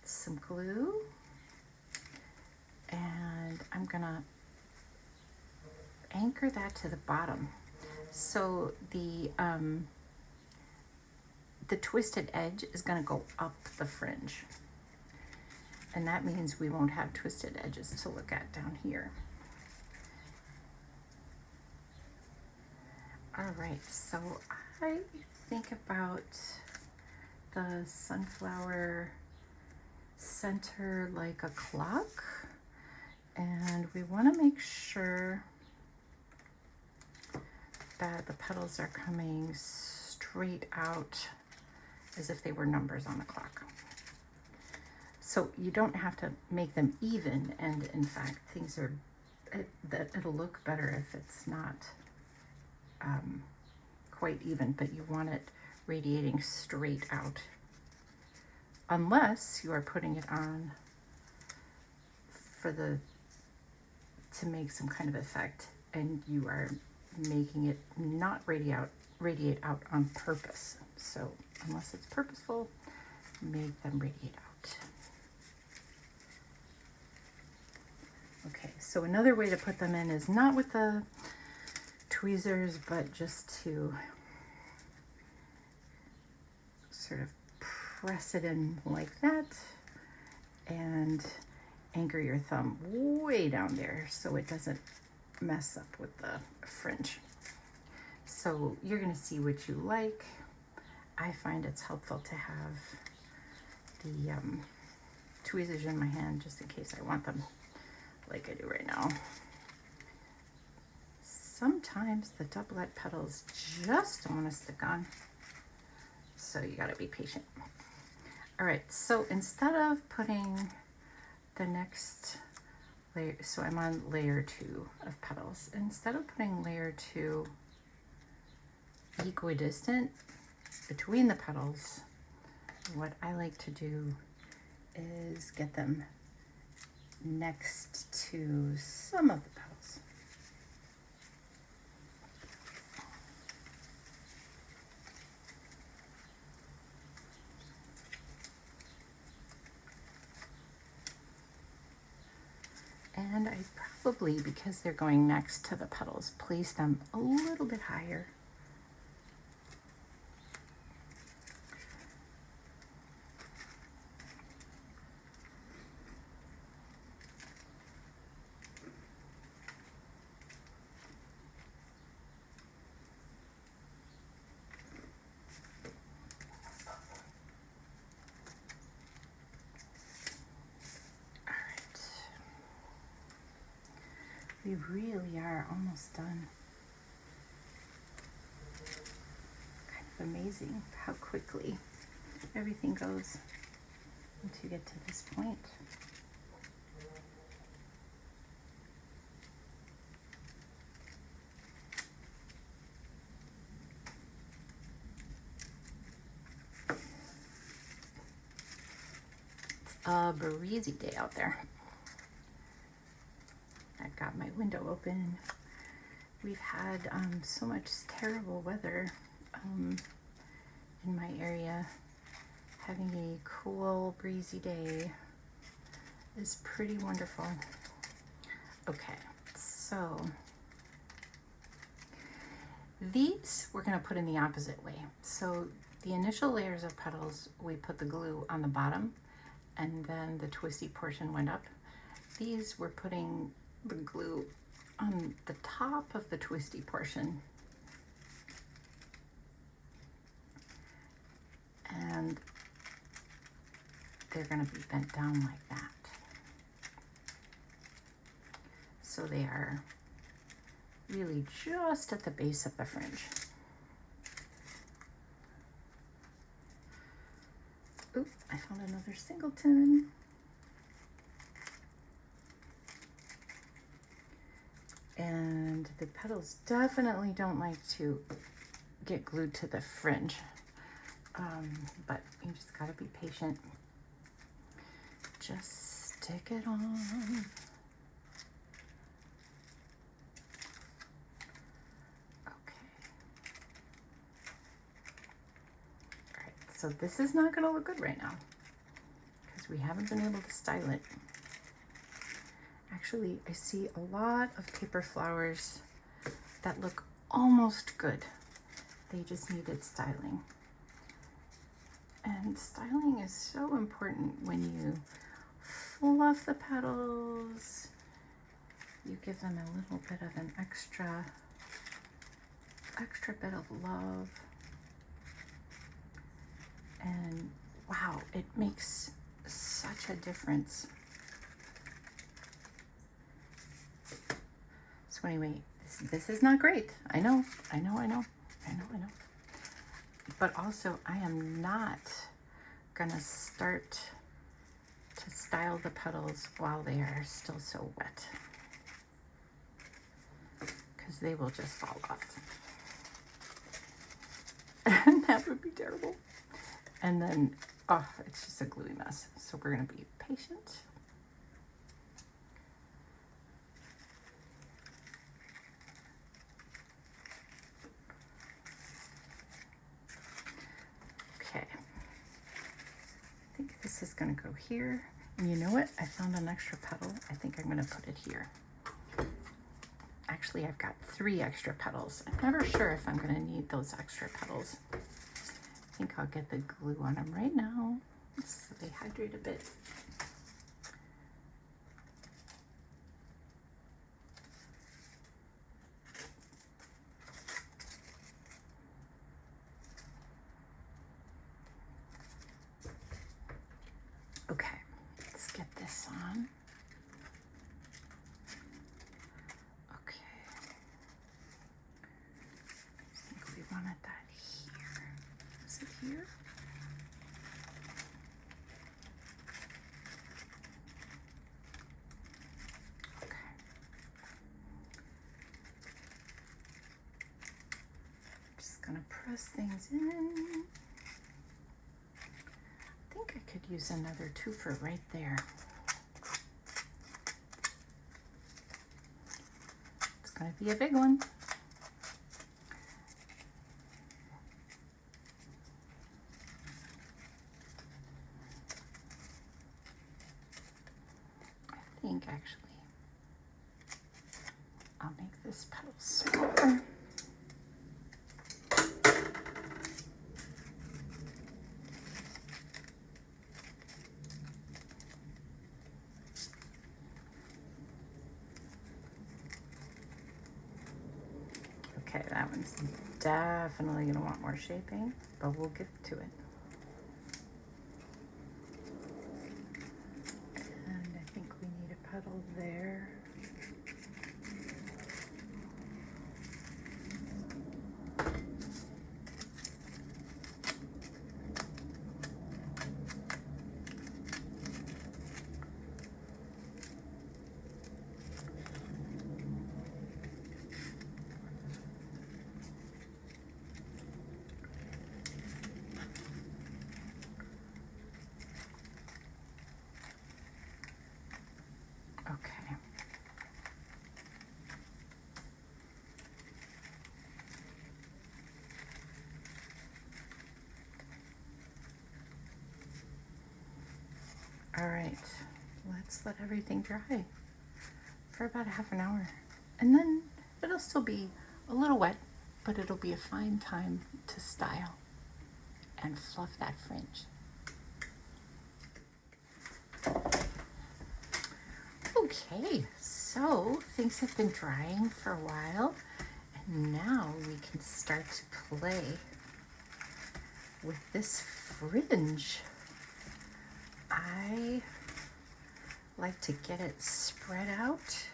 A: some glue, and I'm gonna anchor that to the bottom. So the twisted edge is going to go up the fringe, and that means we won't have twisted edges to look at down here. All right, so I think about the sunflower center like a clock, and we want to make sure that the petals are coming straight out as if they were numbers on the clock. So you don't have to make them even, and in fact, it'll look better if it's not quite even, but you want it radiating straight out, unless you are putting it on to make some kind of effect, and you are making it not radiate out on purpose. So unless it's purposeful, make them radiate out. Okay, so another way to put them in is not with the tweezers, but just to sort of press it in like that and anchor your thumb way down there so it doesn't mess up with the fringe. So you're going to see what you like. I find it's helpful to have the tweezers in my hand just in case I want them, like I do right now. Sometimes the doublet petals just don't want to stick on, so you got to be patient. All right, so instead of putting the next layer, so I'm on layer 2 of petals. Instead of putting layer 2 equidistant between the petals, what I like to do is get them next to some of the petals. And I probably, because they're going next to the petals, place them a little bit higher. We really are almost done. Kind of amazing how quickly everything goes once you get to this point. It's a breezy day out there. I've got my window open. We've had so much terrible weather in my area. Having a cool, breezy day is pretty wonderful. Okay, so these we're going to put in the opposite way. So the initial layers of petals, we put the glue on the bottom, and then the twisty portion went up. These we're putting the glue on the top of the twisty portion, and they're going to be bent down like that. So they are really just at the base of the fringe. Oop, I found another singleton. And the petals definitely don't like to get glued to the fringe, but you just gotta be patient. Just stick it on. Okay. All right, so this is not gonna look good right now because we haven't been able to style it. Actually, I see a lot of paper flowers that look almost good. They just needed styling. And styling is so important when you fluff the petals. You give them a little bit of an extra bit of love. And wow, it makes such a difference. So anyway, this is not great. I know. But also, I am not gonna start to style the petals while they are still so wet, because they will just fall off. And that would be terrible. And then, oh, it's just a gluey mess. So we're gonna be patient. Okay. I think this is gonna go here. And you know what? I found an extra petal. I think I'm gonna put it here. Actually, I've got 3 extra petals. I'm never sure if I'm gonna need those extra petals. I think I'll get the glue on them right now so they hydrate a bit. Okay, let's get this on. Okay. I think we wanted that here. Is it here? Okay. Just gonna press things in. I think I could use another twofer right there. It's gonna be a big one. I think actually I'll make this petal smaller. Okay, that one's definitely gonna want more shaping, but we'll get to it. And I think we need a petal there. Okay. All right, let's let everything dry for about half an hour. And then it'll still be a little wet, but it'll be a fine time to style and fluff that fringe. Okay, so things have been drying for a while, and now we can start to play with this fringe. I like to get it spread out,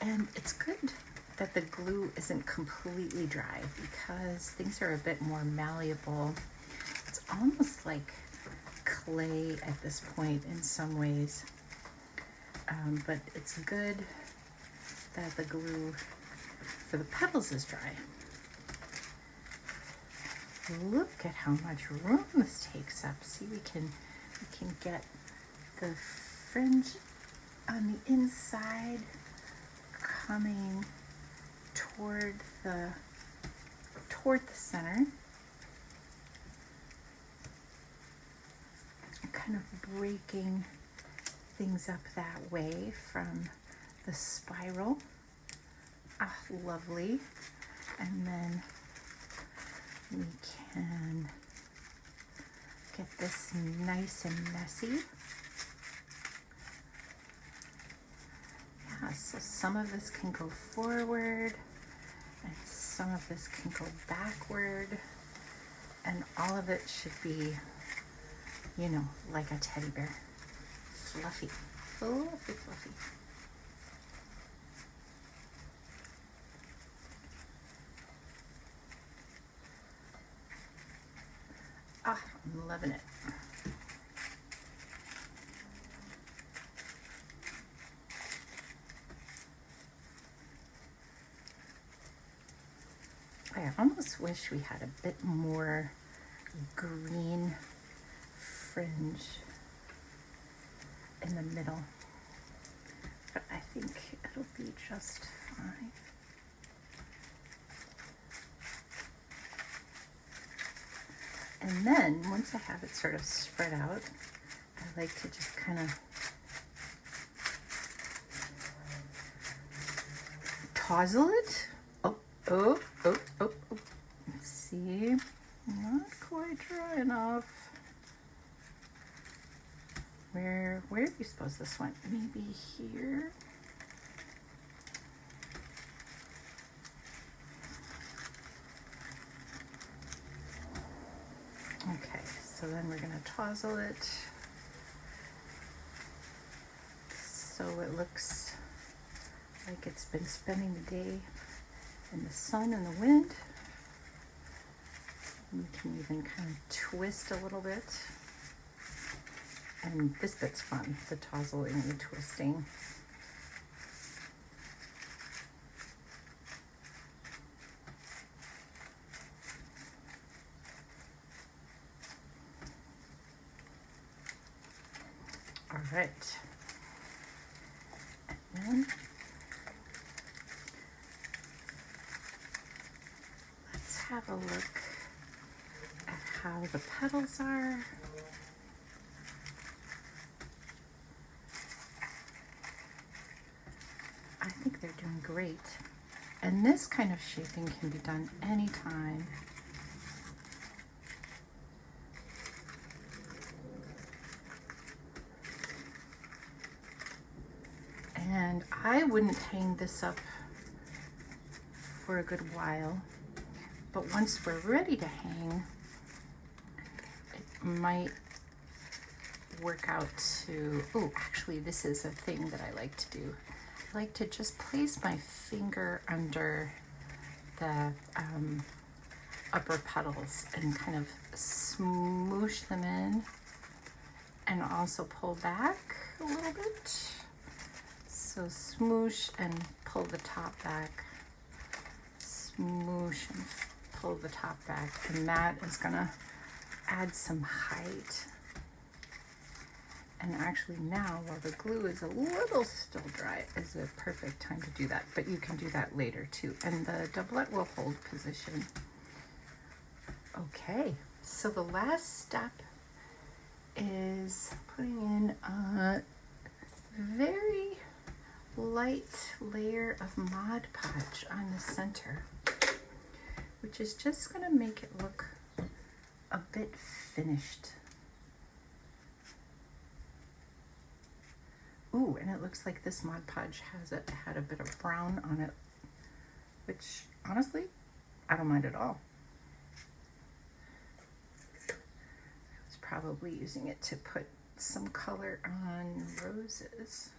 A: and it's good that the glue isn't completely dry because things are a bit more malleable. It's almost like clay at this point in some ways, but it's good that the glue for the petals is dry. Look at how much room this takes up. See, we can get the fringe on the inside coming toward the center, kind of breaking things up that way from the spiral. Ah, lovely. And then we can get this nice and messy. Yeah, so some of this can go forward and some of this can go backward, and all of it should be, you know, like a teddy bear. Fluffy, fluffy, fluffy. Ah, I'm loving it. I almost wish we had a bit more green fringe in the middle, but I think it'll be just fine. And then once I have it sort of spread out, I like to just kind of tousle it. Oh. Let's see, not quite dry enough. Where do you suppose this went? Maybe here? Okay, so then we're gonna tousle it so it looks like it's been spending the day in the sun and the wind. You can even kind of twist a little bit. And this bit's fun, the tousling and the twisting. All right. And then let's have a look at how the petals are. I think they're doing great. And this kind of shaping can be done anytime. And I wouldn't hang this up for a good while, but once we're ready to hang, it might work out to, oh, actually this is a thing that I like to do. I like to just place my finger under the upper petals and kind of smoosh them in, and also pull back a little bit. So smoosh and pull the top back, smoosh and pull the top back, and that is gonna add some height. And actually now, while the glue is a little still dry, is a perfect time to do that, but you can do that later too. And the doublet will hold position. Okay, so the last step is putting in a very light layer of Mod Podge on the center, which is just gonna make it look a bit finished. Ooh, and it looks like this Mod Podge had a bit of brown on it, which honestly, I don't mind at all. I was probably using it to put some color on roses.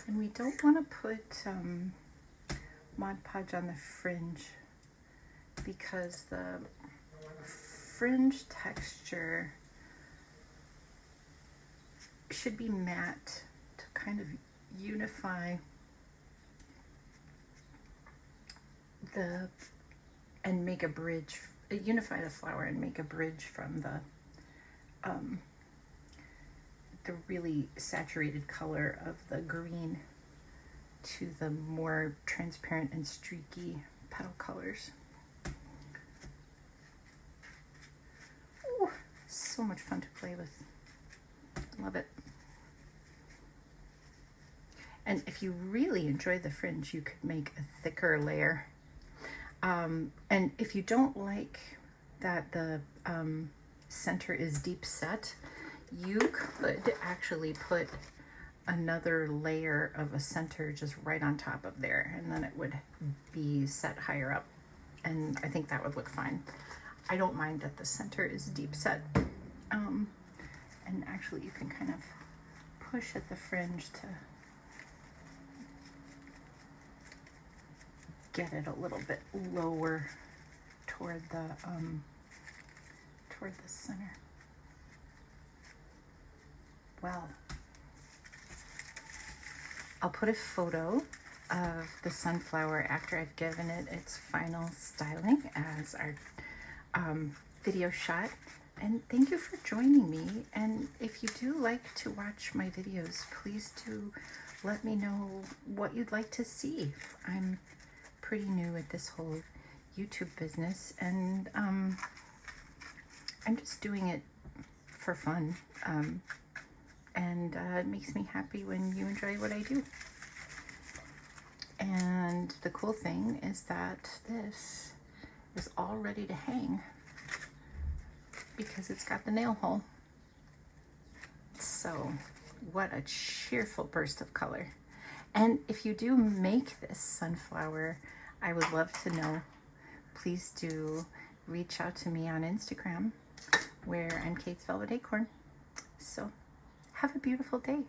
A: And we don't want to put Mod Podge on the fringe because the fringe texture should be matte to kind of unify and make a bridge, unify the flower and make a bridge from the really saturated color of the green to the more transparent and streaky petal colors. Ooh, so much fun to play with. Love it. And if you really enjoy the fringe, you could make a thicker layer. And if you don't like that the center is deep set, you could actually put another layer of a center just right on top of there, and then it would be set higher up, and I think that would look fine. I don't mind that the center is deep set. And actually you can kind of push at the fringe to get it a little bit lower toward the center. Well, I'll put a photo of the sunflower after I've given it its final styling as our video shot. And thank you for joining me. And if you do like to watch my videos, please do let me know what you'd like to see. I'm pretty new at this whole YouTube business, and I'm just doing it for fun. And it makes me happy when you enjoy what I do. And the cool thing is that this is all ready to hang because it's got the nail hole. So what a cheerful burst of color. And if you do make this sunflower, I would love to know. Please do reach out to me on Instagram, where I'm Kate's Velvet Acorn. So have a beautiful day.